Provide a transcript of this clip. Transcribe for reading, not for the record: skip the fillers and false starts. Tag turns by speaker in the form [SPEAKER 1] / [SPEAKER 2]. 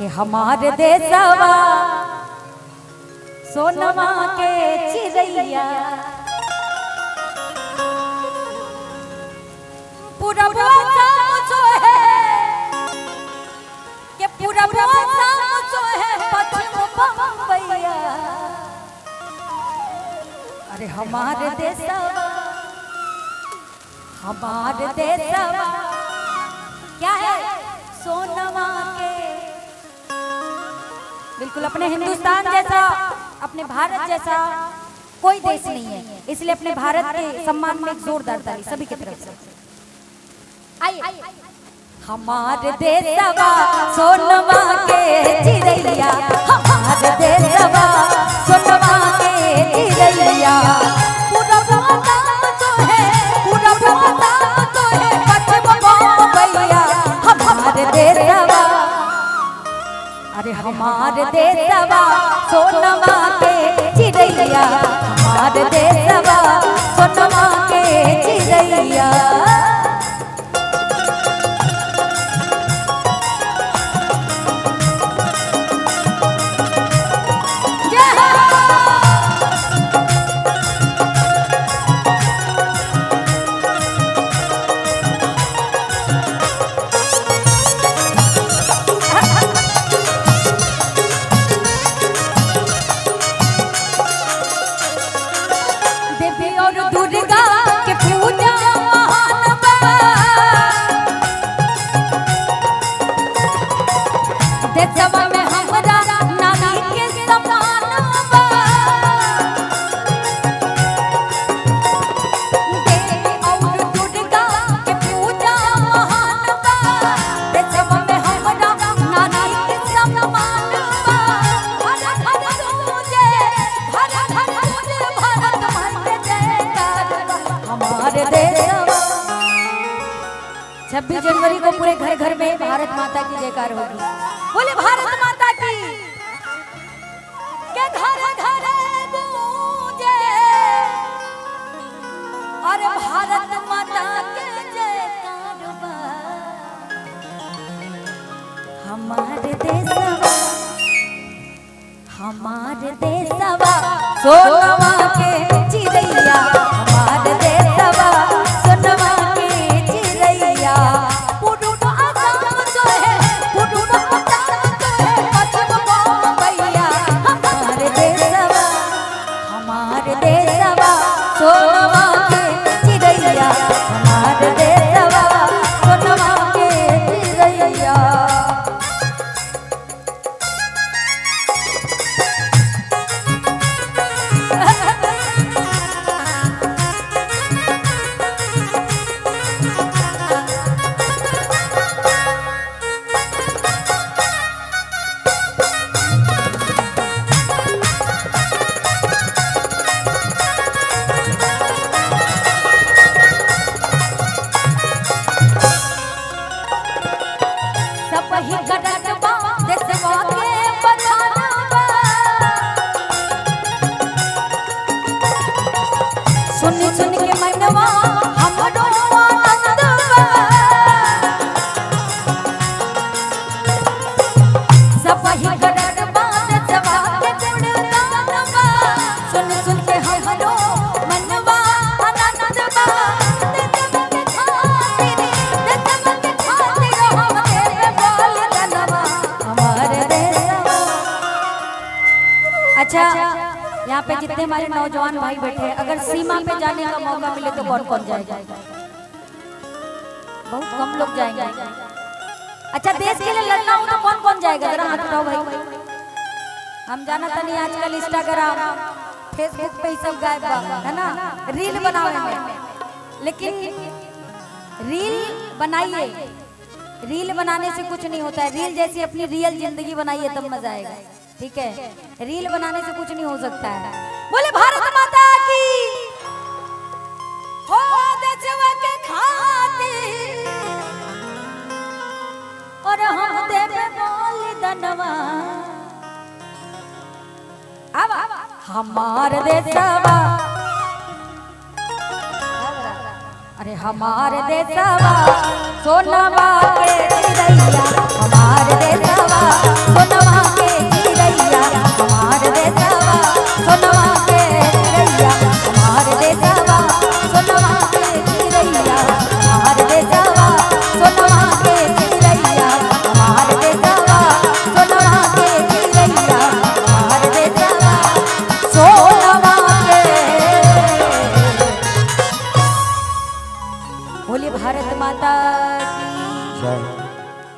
[SPEAKER 1] कि हमारे देशवा सोनमा के चिड़ैया पूरा जो है कि पूरा जो है पश्चिम बम्बैया। अरे हमारे देशवा क्या है सोनमा के बिल्कुल अपने हिंदुस्तान जैसा अपने भारत जैसा कोई देश नहीं है, इसलिए अपने भारत के सम्मान में एक जोरदार ताली सभी की तरफ से। आइए हमारे देशवा सोनमा के चिड़ैया, हमारे देशवा सोनमा के चिड़ैया पूरा जो है पूरा जो है पश्चिम बम्बैया हमारे देशवा। अरे हमारे देशवा सोनमा के चिड़ैया, हमारे देशवा सोनमा के चिड़ैया। दुर्गा के पूजा महान बा, देशवा में हमरा नानी के समान बा। देवी और दुर्गा के पूजा महान बा, देशवा में हमरा नानी के समान बा। हर घर गूंजे भारत माता जयकार हमारे देशवा। 26 जनवरी को पूरे घर घर में भारत माता की जयकार होगी। बोले भारत माता की के घर घर गूंजे और भारत माता के जयकार बा। हमारे देशवा सोनमा के चिड़ैया, हमारे देशवा सोनमा के चिड़ैया पूर्व आसाम जो है पूर्व जो है पश्चिम बम्बैया हमारे देशवा सोनमा के चिड़ैया, हमारे देशवा सोनमा के चिड़ैया। सुन सुन के मनवा हमरो आनंद बा, सबही करत बात जवा के गुणगान बा। सुन सुन के हमरो मनवा आनंद बा, देशवा के खातिर हम देवे बोल जनवा हमारे देशवा। अच्छा यहाँ पे जितने हमारे नौजवान भाई बैठे हैं, अगर सीमा पे जाने का मौका मिले तो कौन कौन जाएगा? बहुत कम लोग जाएंगे। अच्छा देश के लिए लड़ना हो तो कौन कौन जाएगा? जरा हाथ उठाओ भाई। हम जाना था नहीं आजकल इंस्टाग्राम फेसबुक पे ही सब गायब है ना, रील बनाओ में। लेकिन रील बनाइए, रील बनाने से कुछ नहीं होता है। रील जैसी अपनी रियल जिंदगी बनाइए तब मजा आएगा, ठीक है? रील बनाने से कुछ नहीं हो सकता है। बोले भारत माता की हो, देशवा के खातिर और हम देवे बोल दनवा। अब हमारे देशवा, अरे हमारे देशवा सोनमा के चिड़ैया, हमारे